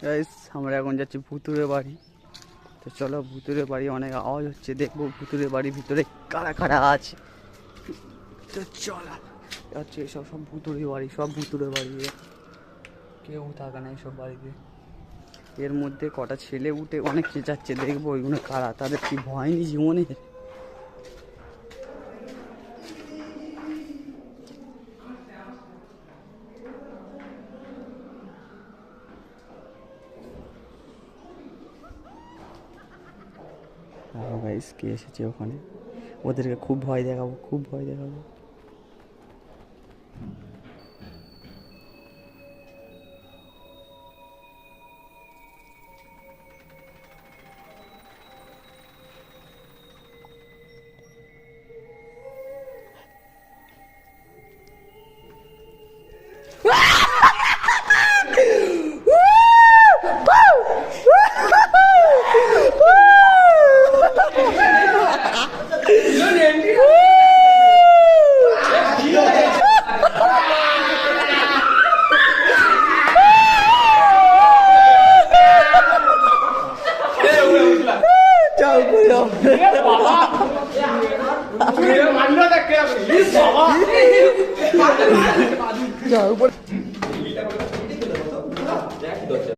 Guys আমরা এখন যাচ্ছি ভুতুরে বাড়ি। তো চলো ভুতুরে বাড়ি, অনেক আওয়াজ হচ্ছে, দেখবো ভুতুরে বাড়ির ভিতরে কারা কারা আছে। তো চলো হচ্ছে এসব সব ভুতুরে বাড়ি, সব ভুতুরে বাড়ি, কেউ থাকে না এইসব বাড়িতে। এর মধ্যে কটা ছেলে উঠে অনেক চেঁচাচ্ছে, দেখবো ওইগুলো কারা, তাদের কি ভয় নেই জীবনে? গাইস কে এসেছে ওখানে, ওদেরকে খুব ভয় দেখাবো, খুব ভয় দেখাবো।